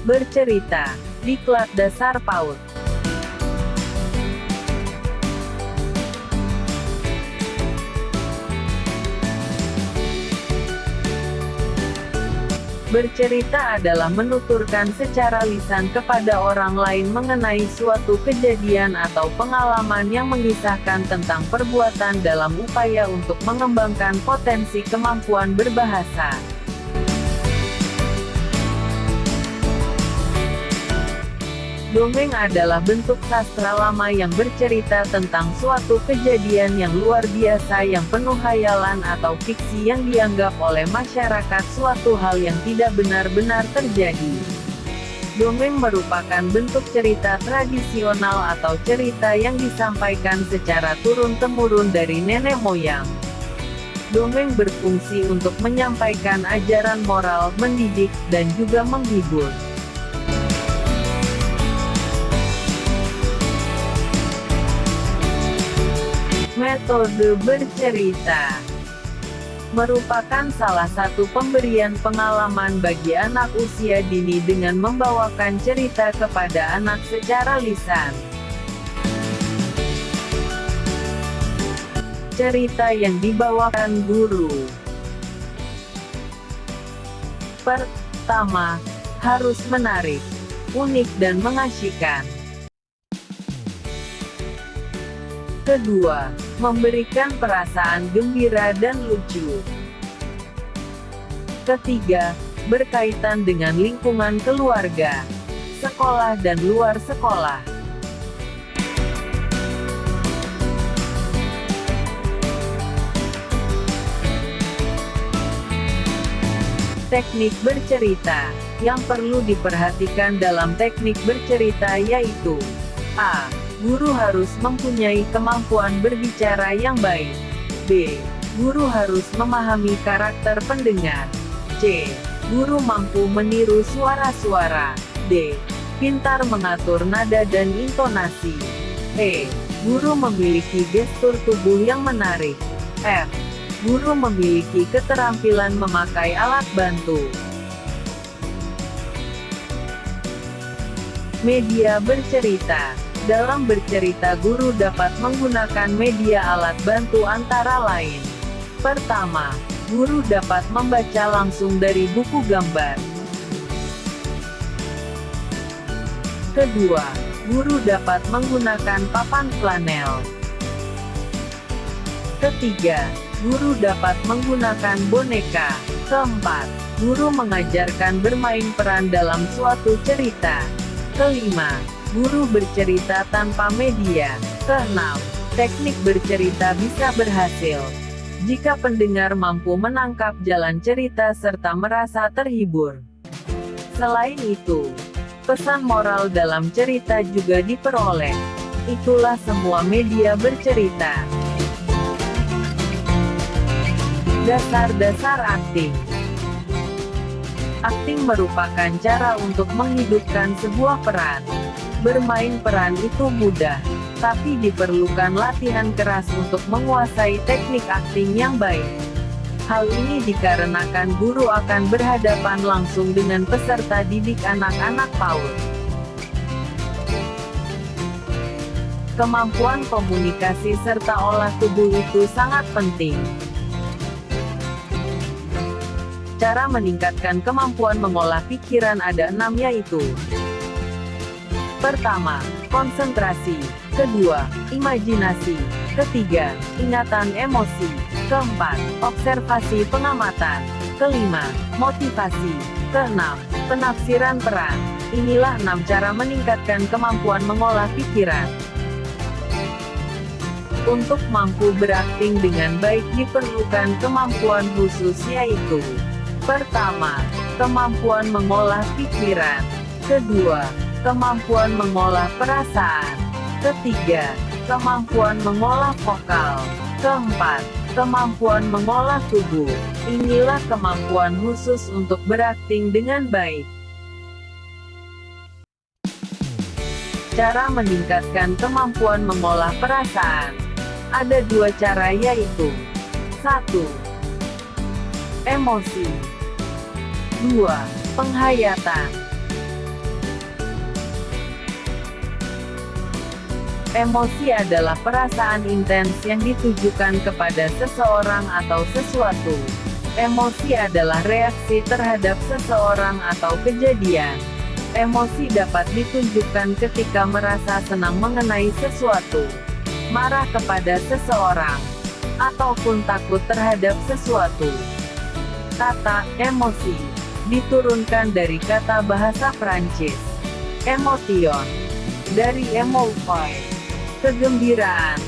Bercerita, Diklat Dasar PAUD. Bercerita adalah menuturkan secara lisan kepada orang lain mengenai suatu kejadian atau pengalaman yang mengisahkan tentang perbuatan dalam upaya untuk mengembangkan potensi kemampuan berbahasa. Dongeng adalah bentuk sastra lama yang bercerita tentang suatu kejadian yang luar biasa yang penuh khayalan atau fiksi yang dianggap oleh masyarakat suatu hal yang tidak benar-benar terjadi. Dongeng merupakan bentuk cerita tradisional atau cerita yang disampaikan secara turun-temurun dari nenek moyang. Dongeng berfungsi untuk menyampaikan ajaran moral, mendidik, dan juga menghibur. Metode bercerita merupakan salah satu pemberian pengalaman bagi anak usia dini dengan membawakan cerita kepada anak secara lisan. Cerita yang dibawakan guru. Pertama, harus menarik, unik dan mengasyikkan. Kedua, memberikan perasaan gembira dan lucu. Ketiga, berkaitan dengan lingkungan keluarga, sekolah dan luar sekolah. Teknik bercerita yang perlu diperhatikan dalam teknik bercerita yaitu: A. Guru harus mempunyai kemampuan berbicara yang baik. B. Guru harus memahami karakter pendengar. C. Guru mampu meniru suara-suara. D. Pintar mengatur nada dan intonasi. E. Guru memiliki gestur tubuh yang menarik. F. Guru memiliki keterampilan memakai alat bantu. Media bercerita. Dalam bercerita guru dapat menggunakan media alat bantu antara lain. Pertama, guru dapat membaca langsung dari buku gambar. Kedua, guru dapat menggunakan papan flanel. Ketiga, guru dapat menggunakan boneka. Keempat, guru mengajarkan bermain peran dalam suatu cerita. Kelima, guru bercerita tanpa media. Keenam, teknik bercerita bisa berhasil jika pendengar mampu menangkap jalan cerita serta merasa terhibur. Selain itu, pesan moral dalam cerita juga diperoleh. Itulah semua media bercerita. Dasar-dasar akting. Akting merupakan cara untuk menghidupkan sebuah peran. Bermain peran itu mudah, tapi diperlukan latihan keras untuk menguasai teknik akting yang baik. Hal ini dikarenakan guru akan berhadapan langsung dengan peserta didik anak-anak PAUD. Kemampuan komunikasi serta olah tubuh itu sangat penting. Cara meningkatkan kemampuan mengolah pikiran ada 6 yaitu: pertama, konsentrasi. Kedua, imajinasi. Ketiga, ingatan emosi. Keempat, observasi pengamatan. Kelima, motivasi. Keenam, penafsiran peran. Inilah 6 cara meningkatkan kemampuan mengolah pikiran. Untuk mampu berakting dengan baik diperlukan kemampuan khusus yaitu: pertama, kemampuan mengolah pikiran. Kedua, kemampuan mengolah perasaan. Ketiga, kemampuan mengolah vokal. Keempat, kemampuan mengolah tubuh. Inilah kemampuan khusus untuk berakting dengan baik. Cara meningkatkan kemampuan mengolah perasaan. Ada 2 cara yaitu: 1. Emosi. 2. Penghayatan. Emosi adalah perasaan intens yang ditujukan kepada seseorang atau sesuatu. Emosi adalah reaksi terhadap seseorang atau kejadian. Emosi dapat ditunjukkan ketika merasa senang mengenai sesuatu, marah kepada seseorang, ataupun takut terhadap sesuatu. Kata emosi diturunkan dari kata bahasa Prancis émotion, dari émouvre, kegembiraan,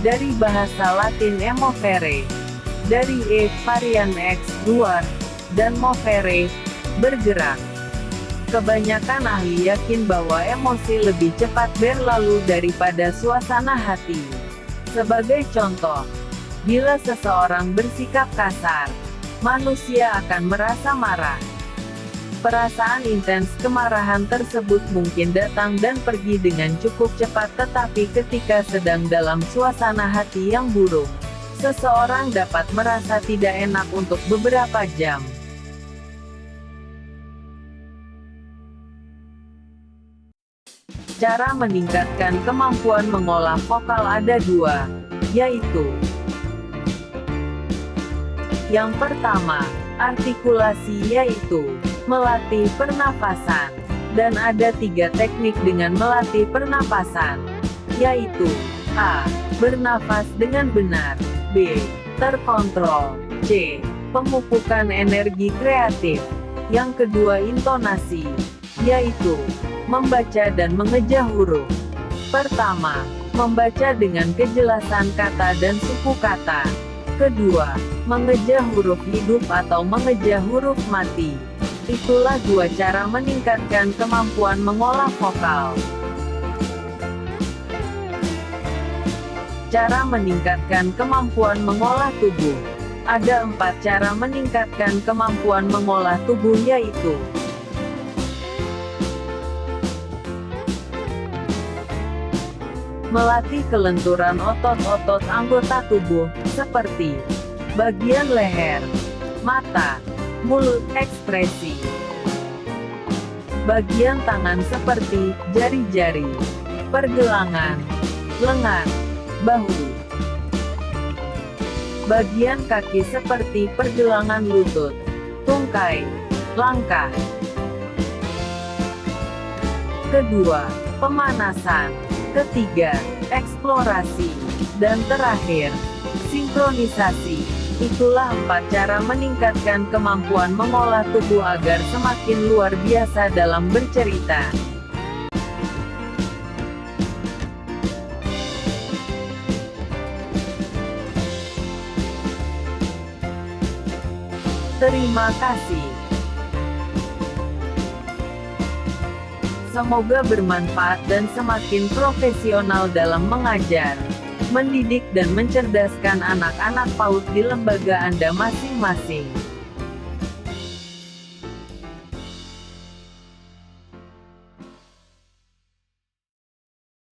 dari bahasa Latin emovere, dari varian X, luar, dan movere, bergerak. Kebanyakan ahli yakin bahwa emosi lebih cepat berlalu daripada suasana hati. Sebagai contoh, bila seseorang bersikap kasar, manusia akan merasa marah. Perasaan intens kemarahan tersebut mungkin datang dan pergi dengan cukup cepat, tetapi ketika sedang dalam suasana hati yang buruk, seseorang dapat merasa tidak enak untuk beberapa jam. Cara meningkatkan kemampuan mengolah vokal ada dua, yaitu: yang pertama, artikulasi, yaitu melatih pernafasan. Dan ada 3 teknik dengan melatih pernafasan, yaitu: A. Bernafas dengan benar, B. Terkontrol, C. Pemupukan energi kreatif. Yang kedua, intonasi, yaitu membaca dan mengeja huruf. Pertama, membaca dengan kejelasan kata dan suku kata. Kedua, mengeja huruf hidup atau mengeja huruf mati. Itulah 2 cara meningkatkan kemampuan mengolah vokal. Cara meningkatkan kemampuan mengolah tubuh. Ada 4 cara meningkatkan kemampuan mengolah tubuh, yaitu: melatih kelenturan otot-otot anggota tubuh, seperti bagian leher, mata, mulut, ekspresi. Bagian tangan seperti jari-jari, pergelangan, lengan, bahu. Bagian kaki seperti pergelangan lutut, tungkai, langkah. Kedua, pemanasan. Ketiga, eksplorasi. Dan terakhir, sinkronisasi. Itulah 4 cara meningkatkan kemampuan mengolah tubuh agar semakin luar biasa dalam bercerita. Terima kasih. Semoga bermanfaat dan semakin profesional dalam mengajar, mendidik dan mencerdaskan anak-anak PAUD di lembaga Anda masing-masing.